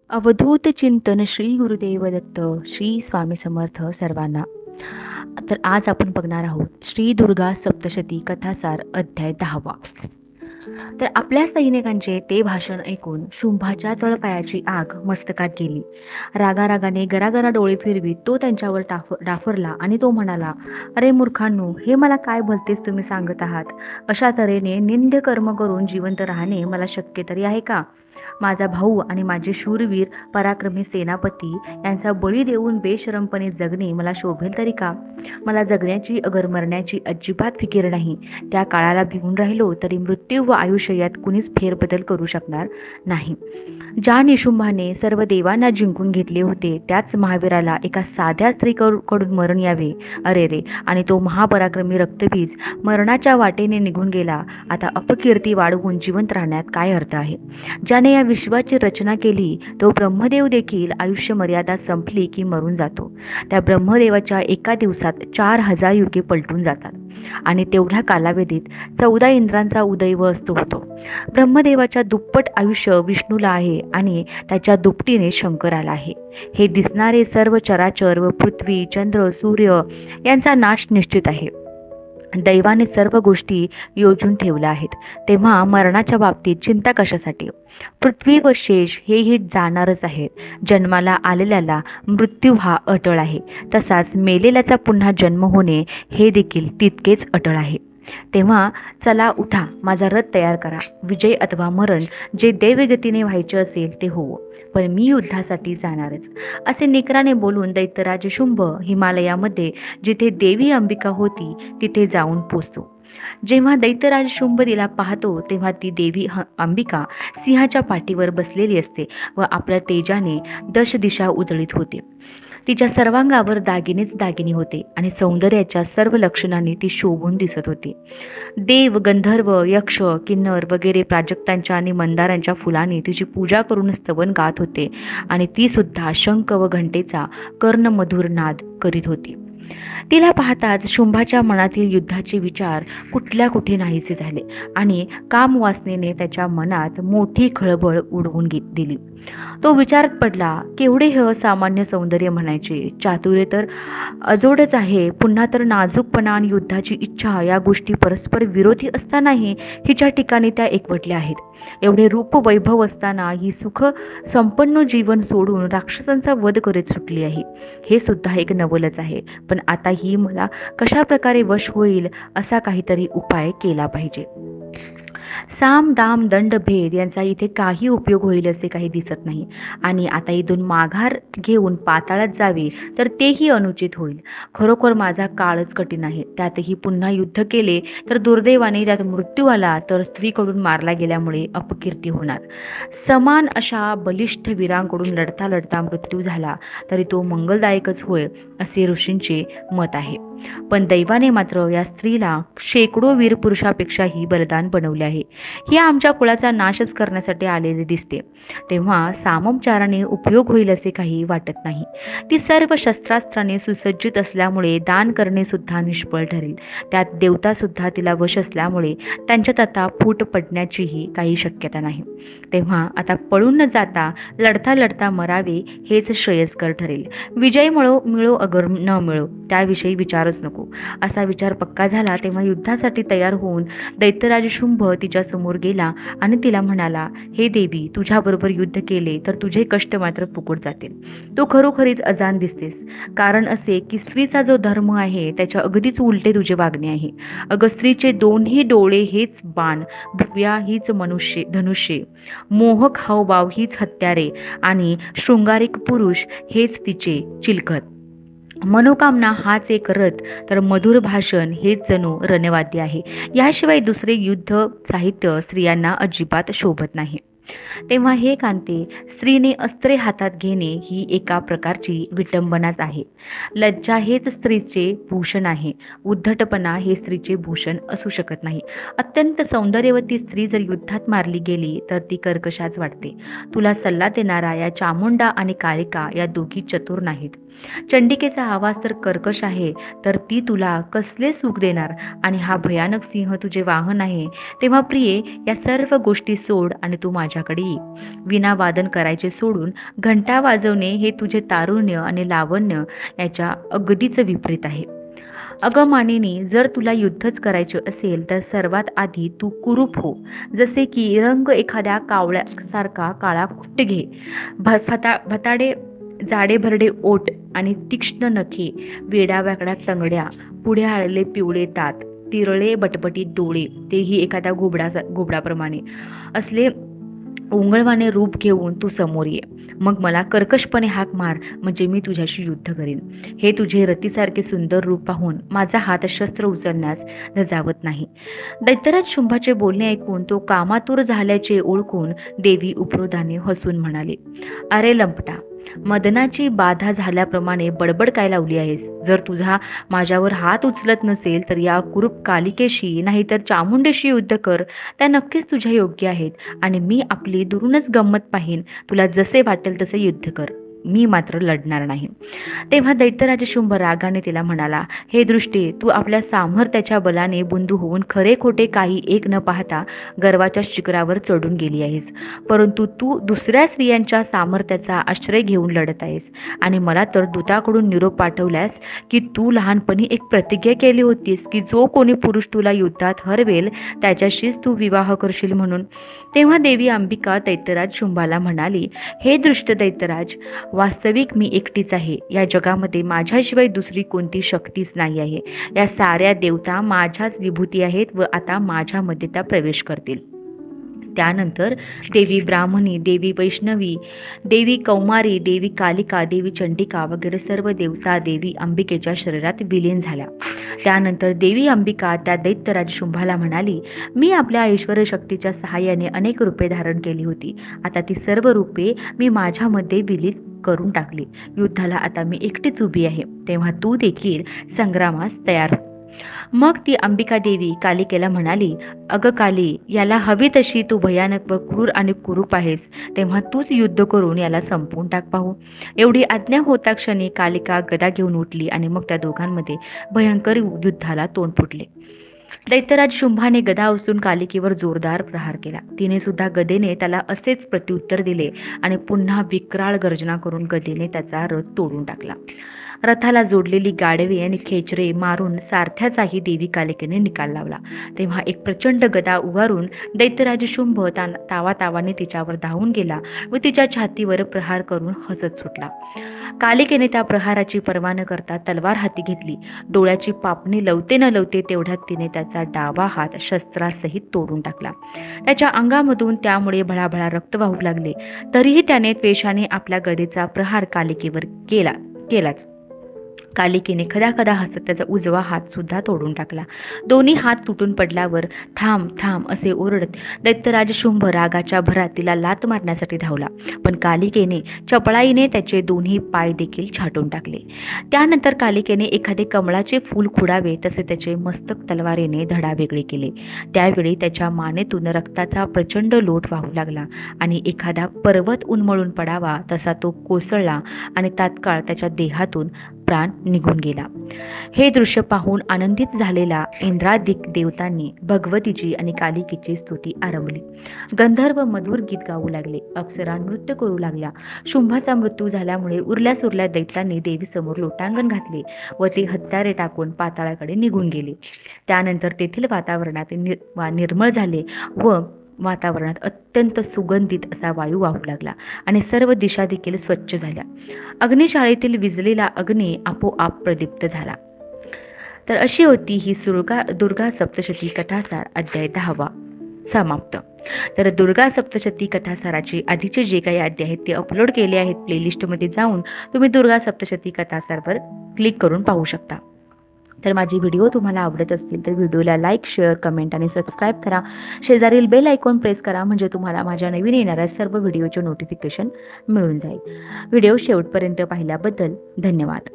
अवधूत चिंतन श्री गुरुदेव दत्त श्री स्वामी समर्थ सर्वांना. तर आज आपण बघणार आहोत श्री दुर्गा सप्तशती कथासार अध्याय 10वा. तर आपल्या सैनिकांचे ते भाषण ऐकून शुंभाच्या तळपायाची आग मस्तकात गेली. रागारागाने गरागरा डोळे फिरवीत तो त्यांच्यावर डाफरला आणि तो म्हणाला, अरे मूर्खांनो, हे मला काय भलतेच तुम्ही सांगत आहात? अशा तऱ्हेने निंद्य कर्म करून जिवंत राहणे मला शक्य तरी आहे का? माझा भाऊ आणि माझे शूरवीर पराक्रमी सेनापती यांचा बळी देऊन बेशरमपणे जगणे मला शोभेल तरी का? मला जगण्याची अगर मरण्याची अजिबात फिकीर नाही. त्या काळाला भिवून राहिलो तरी मृत्यू व आयुष्य यात कुणीच फेरबदल करू शकणार नाही. ज्या निशुंभाने सर्व देवांना जिंकून घेतले होते त्याच महावीराला एका साध्या स्त्रीकडून मरण यावे, अरे रे. आणि तो महापराक्रमी रक्तबीज मरणाच्या वाटेने निघून गेला. आता अपकीर्ती वाढवून जिवंत राहण्यात काय अर्थ आहे? ज्याने या विश्वाची रचना केली तो ब्रह्मदेव देखील आयुष्य मर्यादा संपली की मरून जातो. त्या ब्रह्मदेवाच्या एका दिवसात 4000 युगे पलटून जातात आणि तेवढ्या कालावधीत 14 इंद्रांचा उदय व अस्त होतो. ब्रह्मदेवाच्या दुप्पट आयुष्य विष्णूला आहे आणि त्याच्या दुपटीने शंकराला आहे. हे दिसणारे सर्व चराचर व पृथ्वी, चंद्र, सूर्य यांचा नाश निश्चित आहे. दैवाने सर्व गोष्टी योजून ठेवल्या आहेत. तेव्हा मरणाच्या बाबतीत चिंता कशासाठी? पृथ्वी व शेष हेही जाणारच आहेत. जन्माला आलेल्याला मृत्यू हा अटळ आहे, तसाच मेलेल्याचा पुन्हा जन्म होणे हे देखील तितकेच अटळ आहे. तेव्हा चला उठा, माझा रथ तयार करा. विजय अथवा मरण जे दैवगतीने व्हायचे असेल ते होवो, पण मी युद्धासाठी जाणारच. असे निकराने बोलून दैत्यराज शुंभ हिमालयामध्ये जिथे देवी अंबिका होती तिथे जाऊन पोचतो. जेव्हा दैत्यराज शुंभ तिला पाहतो तेव्हा ती देवी अंबिका सिंहाच्या पाठीवर बसलेली असते व आपल्या तेजाने दश दिशा उजळीत होते. तिच्या सर्वांगावर दागिनेच दागिने होते आणि सौंदर्याच्या सर्व लक्षणांनी ती शोभून दिसत होती. देव, गंधर्व, यक्ष, किन्नर वगैरे प्राजक्तांच्या आणि मंदारांच्या फुलांनी तिची पूजा करून स्तवन गात होते आणि ती सुद्धा शंख व घंटेचा कर्णमधुर नाद करीत होती. तिला पाहताच शुंभाच्या मनातील युद्धाचे विचार कुठल्या कुठे नाहीसे झाले आणि कामवासनेने त्याच्या मनात मोठी खळबळ उडवून दिली. तो विचारात पडला, केवढे हे असामान्य सौंदर्य म्हणायचे. चातुर्य तर अजोडच आहे, पुन्हा तर नाजूकपणा आणि युद्धाची इच्छा या गोष्टी परस्पर विरोधी असतानाही हिच्या ठिकाणी त्या एकवटल्या आहेत. एवढे रूप वैभव असताना ही सुख संपन्न जीवन सोडून राक्षसांचा वध करीत सुटली आहे. हे सुद्धा एक नवलच आहे. पण आता ही मला कशा प्रकारे वश होईल असा काहीतरी उपाय केला पाहिजे. साम दाम दंड भेद यांचा इथे काही उपयोग होईल असे काही दिसत नाही आणि आता इथून माघार घेऊन पाताळात जावे तर तेही अनुचित होईल. खरोखर माझा काळच कठीण आहे. त्यातही पुन्हा युद्ध केले तर दुर्दैवाने त्यात मृत्यू आला तर स्त्रीकडून मारला गेल्यामुळे अपकीर्ती होणार. समान अशा बलिष्ठ वीरांकडून लढता लढता मृत्यू झाला तरी तो मंगलदायकच होय असे ऋषींचे मत आहे. पण दैवाने मात्र या स्त्रीला शेकडो वीर पुरुषापेक्षाही बलिदान बनवले आहे. ही आमच्या कुळाचा नाशच करण्यासाठी आलेले दिसते. तेव्हा सामोपचाराने उपयोग होईल असे काही वाटत नाही. ती सर्व शस्त्रास्त्राने सुसज्जित असल्यामुळे दान करणे सुद्धा निष्फळ ठरेल. त्यात देवता सुद्धा तिला वश असल्यामुळे त्यांच्यात आता फूट पडण्याचीही काही शक्यता नाही. तेव्हा आता पळून न जाता लढता लढता मरावे हेच श्रेयस्कर ठरेल. विजय मिळो अगर न मिळो त्याविषयी विचारच नको. असा विचार पक्का झाला तेव्हा युद्धासाठी तयार होऊन दैत्यराज शुंभ तिच्या समोर गेला आणि तिला म्हणाला, हे देवी, तुझ्याबरोबर युद्ध केले तर तुझे कष्ट मात्र फुकट जातील. तू खरोखरीच अजान दिसतेस. कारण असे की स्त्रीचा जो धर्म आहे त्याच्या अगदीच उलटे तुझे वागणे आहे. अगं, स्त्रीचे दोन्ही डोळे हेच बाण, भुव्या हीच धनुष्ये, मोहक हावभाव हीच हत्यारे आणि शृंगारिक पुरुष हेच तिचे चिलखत. मनोकामना हाच एक रथ तर मधुर भाषण हेच जणू रणवाद्य आहे. याशिवाय दुसरे युद्ध साहित्य स्त्रियांना अजिबात शोभत नाही. तेव्हा हे कांते, स्त्रीने अस्त्रे हातात घेणे ही एका प्रकारची विटंबनाच आहे. लज्जा हेच स्त्रीचे भूषण आहे. उद्धटपणा हे स्त्रीचे भूषण असू शकत नाही. अत्यंत सौंदर्यवती स्त्री जर युद्धात मारली गेली तर ती कर्कशाच वाटते. तुला सल्ला देणारा या चामुंडा आणि कालिका या दोघी चतुर नाहीत. चंडिकेचा आवाज तर कर्कश आहे, तर ती तुला कसले सुख देणार, आणि हा भयानक सिंह तुझे वाहन आहे. तेव्हा प्रिये, या सर्व गोष्टी सोड आणि तू माझ्याकडे ये. वीणा वादन करायचे सोडून घंटा वाजवणे हे तुझे तारुण्य आणि लावण्य याच्या अगदीच विपरीत आहे. अगं मानिनी, जर तुला युद्धच करायचे असेल तर सर्वात आधी तू कुरूप हो. जसे की रंग एखाद्या कावळ्यासारखा काळा कुट्ट घे. भताडे जाडे भरडे ओठ आणि तीक्ष्ण नखे, वेड्यावाकड्या तंगड्या, पुढे आलेले पिवळे दात, तिरळे बटबटीत डोळे, तेही एखाद्या घुबडाप्रमाणे असले ओंगळवाने रूप घेऊन तू समोर ये. मग मला कर्कशपणे हाक मार, म्हणजे मी तुझ्याशी युद्ध करीन. हे तुझे रतीसारखे सुंदर रूप पाहून माझा हात शस्त्र उचलण्यास धजावत नाही. दैत्यराज शुंभाचे बोलणे ऐकून तो कामातूर झाल्याचे ओळखून देवी उपरोधाने हसून म्हणाली, अरे लंपटा, मदनाची बाधा झाल्याप्रमाणे बडबड काय लावली आहेस? जर तुझा माझ्यावर हात उचलत नसेल तर या कुरूप कालिकेशी नाहीतर चामुंडेशी युद्ध कर. त्या नक्कीच तुझ्या योग्य आहेत आणि मी आपली दुरूनच गंमत पाहीन. तुला जसे वाटेल तसे युद्ध कर, मी मात्र लढणार नाही. तेव्हा दैत्यराज शुंभ रागाने तिला म्हणाला, हे दृष्टे, तू आपल्या सामर्थ्याच्या बलाने बंधू होऊन खरे खोटे काही एक न पाहता गर्वाच्या शिखरावर चढून गेली आहेस. परंतु तू दुसऱ्या स्त्रियांच्या सामर्थ्याचा आश्रय घेऊन लढत आहेस. आणि मला तर दूताकडून निरोप पाठवल्यास की तू लहानपणी एक प्रतिज्ञा केली होतीस की जो कोणी पुरुष तुला युद्धात हरवेल त्याच्याशीच तू विवाह करशील म्हणून. तेव्हा देवी अंबिका दैत्यराज शुंभाला म्हणाली, हे दृष्ट दैत्यराज, वास्तविक मी एकटीच आहे. या जगामध्ये माझ्याशिवाय दुसरी कोणती शक्तीच नाही आहे. या साऱ्या देवता माझ्याच विभूती आहेत व आता माझ्यामध्ये त्या प्रवेश करतील. त्यानंतर देवी ब्राह्मणी, देवी वैष्णवी, देवी कौमारी, देवी कालिका, देवी चंडिका वगैरे सर्व देवता देवी अंबिकेच्या शरीरात विलीन झाल्या. त्यानंतर देवी अंबिका त्या दैत्यराज शुंभाला म्हणाली, मी आपल्या ऐश्वर शक्तीच्या सहाय्याने अनेक रूपे धारण केली होती. आता ती सर्व रूपे मी माझ्यामध्ये विलीन करून टाकली. युद्धाला आता मी एकटीच उभी आहे. तेव्हा तू देखील संग्रामास तयार हो. मग ती अंबिका देवी कालिकेला म्हणाली, अगं काली, याला हवी तशी तू भयानक व क्रूर आणि कुरूप आहेस. तेव्हा तूच युद्ध करून याला संपवून टाक पाहू. एवढी आज्ञा होता क्षणी कालिका गदा घेऊन उठली आणि मग त्या दोघांमध्ये भयंकर युद्धाला तोंड फुटले. दैत्यराज शुंभाने गदा उचलून कालिकेवर जोरदार प्रहार केला. तिने सुद्धा गदेने त्याला असेच प्रत्युत्तर दिले आणि पुन्हा विक्राळ गर्जना करून गदेने त्याचा रथ तोडून टाकला. रथाला जोडलेली गाढवे आणि खेचरे मारून सारथ्याचाही देवी कालिकेने निकाल लावला. तेव्हा एक प्रचंड गदा उभारून दैत्यराज शुंभ तावातावाने तिच्यावर धावून गेला व तिच्या छातीवर प्रहार करून हसत सुटला. कालिकेने त्या प्रहाराची पर्वा न करता तलवार हाती घेतली. डोळ्याची पापणी लवते न लवते तेवढ्यात तिने त्याचा डावा हात शस्त्रासहित तोडून टाकला. त्याच्या अंगामधून त्यामुळे भळाभळा रक्त वाहू लागले. तरीही त्याने त्वेषाने आपल्या गदेचा प्रहार कालिकेवर केलाच. कालिकेने खदाखदा हसत त्याचा उजवा हात सुद्धा तोडून टाकला. दोन्ही हात तुटून पडल्यावर थांब थांब असे ओरडत दैत्यराज शुंभ रागाच्या भरात तिला लात मारण्यासाठी धावला. पण कालिकेने चपळाईने त्याचे दोन्ही पाय देखील छाटून टाकले. त्यानंतर कालिकेने एखादे कमळाचे फूल खुडावे तसे त्याचे मस्तक तलवारीने धडावेगळे केले. त्यावेळी त्याच्या मानेतून रक्ताचा प्रचंड लोट वाहू लागला आणि एखादा पर्वत उन्मळून पडावा तसा तो कोसळला आणि तात्काळ त्याच्या देहातून प्राण निघून गेला. हे दृश्य पाहून आनंदित झालेल्या इंद्रादिक देवतांनी भगवतीची आणि कालिकेची स्तुती आरंभली. गंधर्व मधुर गीत गाऊ लागले. अप्सरा नृत्य करू लागल्या. शुंभाचा मृत्यू झाल्यामुळे उरल्या सुरल्या दैत्यांनी देवीसमोर लोटांगण घातले व ते हत्यारे टाकून पाताळाकडे निघून गेले. त्यानंतर तेथील वातावरणात निर्मळ झाले व वातावरणात अत्यंत सुगंधित असा वायू वाहू लागला आणि सर्व दिशा देखील स्वच्छ झाल्या. अग्निशाळेतील विजलेला अग्नी आपोआप प्रदीप्त झाला. तर अशी होती ही दुर्गा सप्तशती कथासार अध्याय 10 समाप्त. तर दुर्गा सप्तशती कथासाराचे आधीचे जे काही अध्याय आहेत ते अपलोड केले आहेत. प्लेलिस्टमध्ये जाऊन तुम्ही दुर्गा सप्तशती कथासारवर क्लिक करून पाहू शकता. तर माझी व्हिडिओ तुम्हाला आवडत असतील तर व्हिडिओला लाईक, शेअर, कमेंट आणि सबस्क्राईब करा. शेजारील बेल आयकॉन प्रेस करा, म्हणजे तुम्हाला माझ्या नवीन येणाऱ्या सर्व व्हिडिओचे नोटिफिकेशन मिळून जाईल. व्हिडिओ शेवटपर्यंत पाहिल्याबद्दल धन्यवाद.